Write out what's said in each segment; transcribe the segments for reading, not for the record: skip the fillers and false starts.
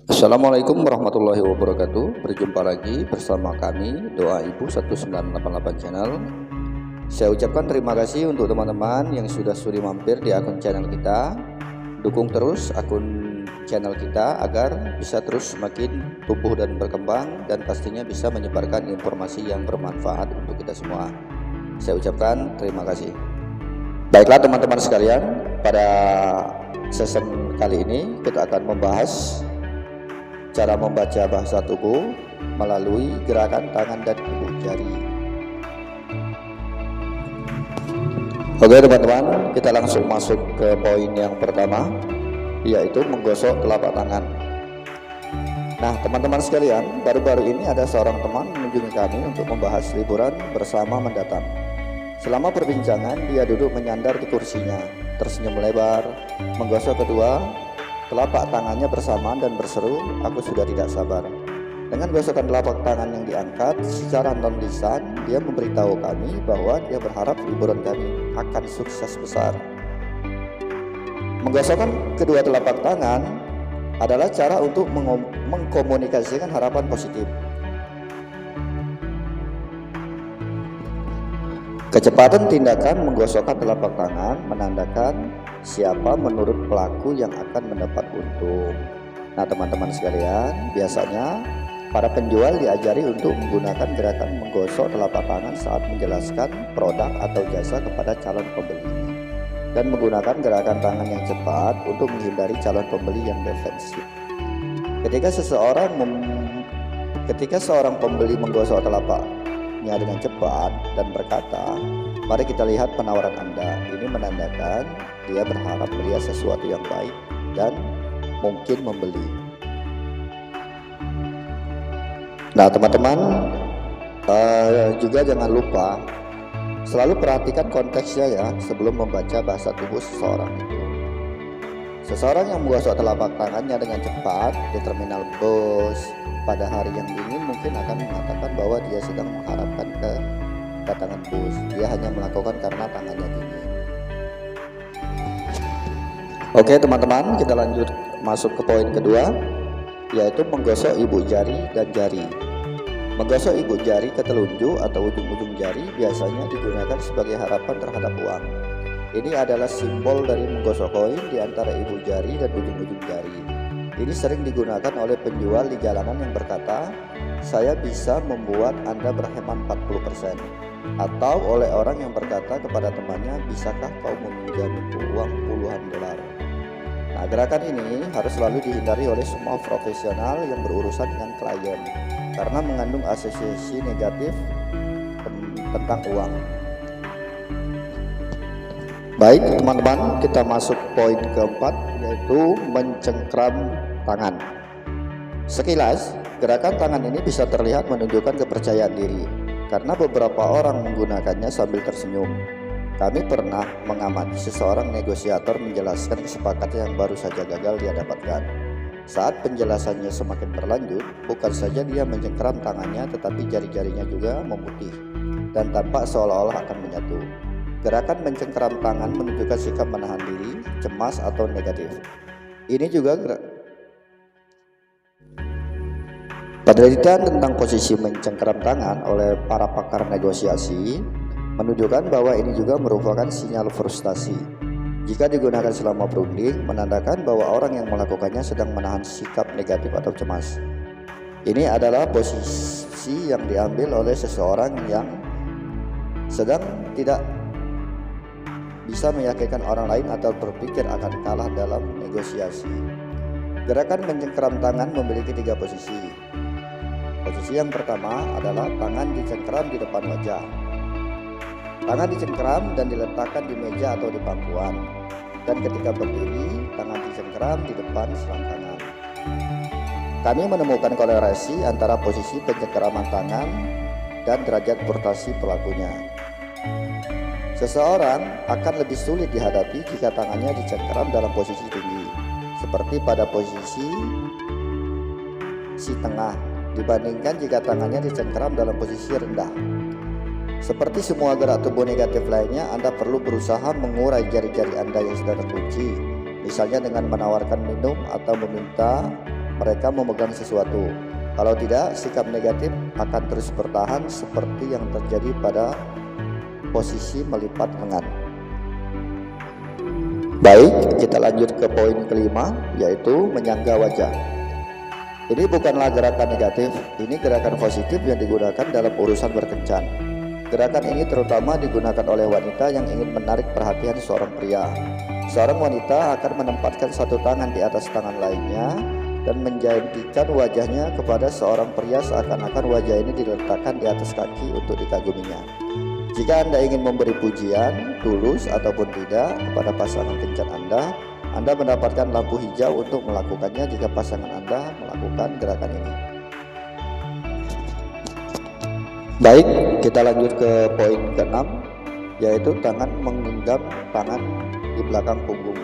Assalamualaikum warahmatullahi wabarakatuh. Berjumpa lagi bersama kami Doa Ibu 1988 Channel. Saya ucapkan terima kasih untuk teman-teman yang sudah sudi mampir di akun channel kita. Dukung terus akun channel kita agar bisa terus semakin tumbuh dan berkembang, dan pastinya bisa menyebarkan informasi yang bermanfaat untuk kita semua. Saya ucapkan terima kasih. Baiklah teman-teman sekalian, pada season kali ini kita akan membahas cara membaca bahasa tubuh melalui gerakan tangan dan ibu jari. Oke teman-teman, kita langsung masuk ke poin yang pertama, yaitu menggosok telapak tangan. Nah teman-teman sekalian, baru-baru ini ada seorang teman mengunjungi kami untuk membahas liburan bersama mendatang. Selama perbincangan, dia duduk menyandar di kursinya, tersenyum lebar, menggosok kedua telapak tangannya bersamaan dan berseru, "Aku sudah tidak sabar." Dengan gosokan telapak tangan yang diangkat secara non-lisan, dia memberitahu kami bahwa dia berharap liburan kami akan sukses besar. Menggosokkan kedua telapak tangan adalah cara untuk mengkomunikasikan harapan positif. Kecepatan tindakan menggosokkan telapak tangan menandakan siapa menurut pelaku yang akan mendapat untung. Nah teman-teman sekalian, biasanya para penjual diajari untuk menggunakan gerakan menggosok telapak tangan saat menjelaskan produk atau jasa kepada calon pembeli, dan menggunakan gerakan tangan yang cepat untuk menghindari calon pembeli yang defensif. Ketika seorang pembeli menggosok telapaknya dengan cepat dan berkata, "Mari kita lihat penawaran Anda." Ini menandakan dia berharap melihat sesuatu yang baik dan mungkin membeli. Nah teman-teman, juga jangan lupa selalu perhatikan konteksnya ya sebelum membaca bahasa tubuh seseorang itu. Seseorang yang menggosok telapak tangannya dengan cepat di terminal bus pada hari yang dingin mungkin akan mengatakan bahwa dia sedang mengharapkan kedatangan bus. Dia hanya melakukan karena tangannya dingin. Oke teman-teman, kita lanjut masuk ke poin kedua, yaitu menggosok ibu jari dan jari. Menggosok ibu jari ke telunjuk atau ujung-ujung jari biasanya digunakan sebagai harapan terhadap uang. Ini adalah simbol dari menggosok koin di antara ibu jari dan ujung-ujung jari. Ini sering digunakan oleh penjual di jalanan yang berkata, "Saya bisa membuat Anda berhemat 40%." Atau oleh orang yang berkata kepada temannya, "Bisakah kau meminjamku uang puluhan dolar?" Nah, gerakan ini harus selalu dihindari oleh semua profesional yang berurusan dengan klien karena mengandung asosiasi negatif tentang uang. Baik teman-teman, kita masuk poin keempat, yaitu mencengkram tangan. Sekilas, gerakan tangan ini bisa terlihat menunjukkan kepercayaan diri karena beberapa orang menggunakannya sambil tersenyum. Kami pernah mengamati seseorang negosiator menjelaskan kesepakatan yang baru saja gagal dia dapatkan. Saat penjelasannya semakin berlanjut, bukan saja dia mencengkram tangannya, tetapi jari-jarinya juga memutih dan tampak seolah-olah akan menyatu. Gerakan mencengkram tangan menunjukkan sikap menahan diri, cemas atau negatif. Ini juga penelitian tentang posisi mencengkram tangan oleh para pakar negosiasi menunjukkan bahwa ini juga merupakan sinyal frustasi. Jika digunakan selama berunding, menandakan bahwa orang yang melakukannya sedang menahan sikap negatif atau cemas. Ini adalah posisi yang diambil oleh seseorang yang sedang tidak bisa meyakinkan orang lain atau berpikir akan kalah dalam negosiasi. Gerakan mencengkram tangan memiliki 3 posisi. Posisi yang pertama adalah tangan dicengkram di depan wajah. Tangan dicengkram dan diletakkan di meja atau di pangkuan. Dan ketika berdiri, tangan dicengkram di depan selangkangan. Kami menemukan korelasi antara posisi pencengkraman tangan dan derajat frustasi pelakunya. Seseorang akan lebih sulit dihadapi jika tangannya dicengkram dalam posisi tinggi, seperti pada posisi si tengah, dibandingkan jika tangannya dicengkram dalam posisi rendah. Seperti semua gerak tubuh negatif lainnya, Anda perlu berusaha mengurai jari-jari Anda yang sedang terkunci, misalnya dengan menawarkan minum atau meminta mereka memegang sesuatu. Kalau tidak, sikap negatif akan terus bertahan seperti yang terjadi pada posisi melipat lengan. Baik, kita lanjut ke poin kelima, yaitu menyangga wajah. Ini bukanlah gerakan negatif, ini gerakan positif yang digunakan dalam urusan berkencan. Gerakan ini terutama digunakan oleh wanita yang ingin menarik perhatian seorang pria. Seorang wanita akan menempatkan satu tangan di atas tangan lainnya dan menjadikan wajahnya kepada seorang pria seakan-akan wajah ini diletakkan di atas kaki untuk dikaguminya. Jika Anda ingin memberi pujian, tulus ataupun tidak kepada pasangan kencan Anda mendapatkan lampu hijau untuk melakukannya jika pasangan Anda melakukan gerakan ini. Baik, kita lanjut ke poin ke-6, yaitu tangan menggenggam tangan di belakang punggung.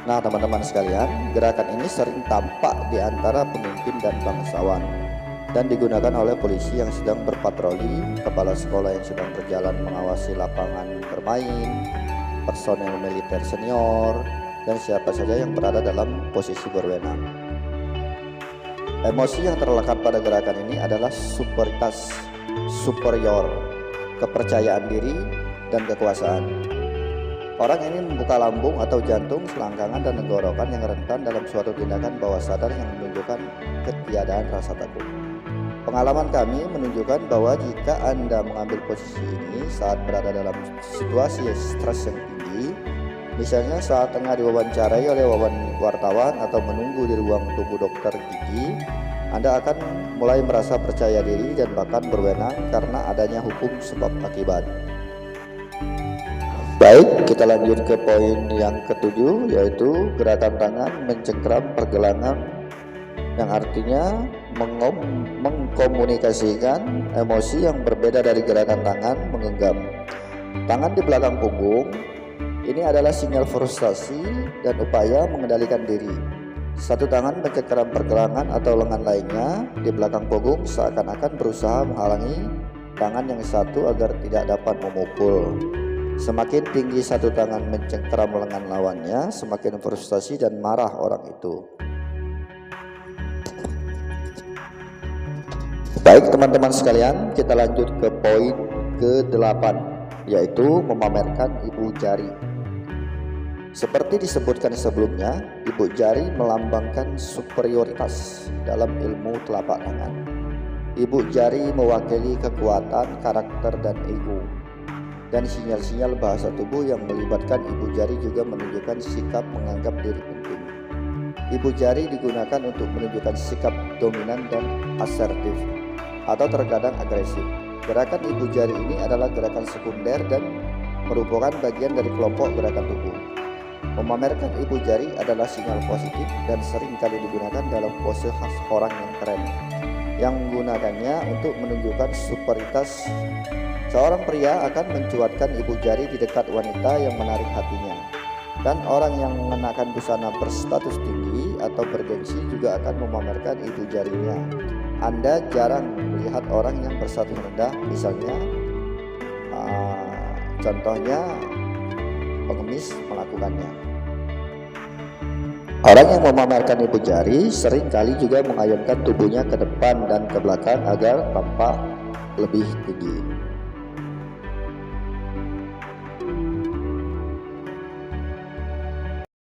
Nah teman-teman sekalian, gerakan ini sering tampak di antara pemimpin dan bangsawan dan digunakan oleh polisi yang sedang berpatroli, kepala sekolah yang sedang berjalan mengawasi lapangan bermain, personel militer senior, dan siapa saja yang berada dalam posisi berwenang. Emosi yang terlekat pada gerakan ini adalah superioritas, superior, kepercayaan diri, dan kekuasaan. Orang ini membuka lambung atau jantung, selangkangan, dan tenggorokan yang rentan dalam suatu tindakan bawah sadar yang menunjukkan ketiadaan rasa takut. Pengalaman kami menunjukkan bahwa jika Anda mengambil posisi ini saat berada dalam situasi stres yang tinggi, misalnya saat tengah diwawancarai oleh wartawan atau menunggu di ruang tunggu dokter gigi, Anda akan mulai merasa percaya diri dan bahkan berwenang karena adanya hukum sebab akibat. Baik, kita lanjut ke poin yang ke-7, yaitu gerakan tangan mencengkram pergelangan, yang artinya mengkomunikasikan emosi yang berbeda dari gerakan tangan menggenggam. Tangan di belakang punggung ini adalah sinyal frustasi dan upaya mengendalikan diri. Satu tangan mencengkram pergelangan atau lengan lainnya di belakang punggung seakan-akan berusaha menghalangi tangan yang satu agar tidak dapat memukul. Semakin tinggi satu tangan mencengkeram lengan lawannya, semakin frustasi dan marah orang itu. Baik teman-teman sekalian, kita lanjut ke poin ke-8, yaitu memamerkan ibu jari. Seperti disebutkan sebelumnya, ibu jari melambangkan superioritas dalam ilmu telapak tangan. Ibu jari mewakili kekuatan, karakter, dan ego. Dan sinyal-sinyal bahasa tubuh yang melibatkan ibu jari juga menunjukkan sikap menganggap diri penting. Ibu jari digunakan untuk menunjukkan sikap dominan dan asertif, atau terkadang agresif. Gerakan ibu jari ini adalah gerakan sekunder dan merupakan bagian dari kelompok gerakan tubuh. Memamerkan ibu jari adalah sinyal positif dan sering kali digunakan dalam pose khas orang yang keren, yang menggunakannya untuk menunjukkan superioritas. Seorang pria akan mencuatkan ibu jari di dekat wanita yang menarik hatinya, dan orang yang mengenakan busana berstatus tinggi atau bergengsi juga akan memamerkan ibu jarinya. Anda jarang melihat orang yang berstatus rendah, misalnya contohnya pengemis, melakukannya. Orang yang memamerkan ibu jari sering kali juga mengayunkan tubuhnya ke depan dan ke belakang agar tampak lebih tinggi.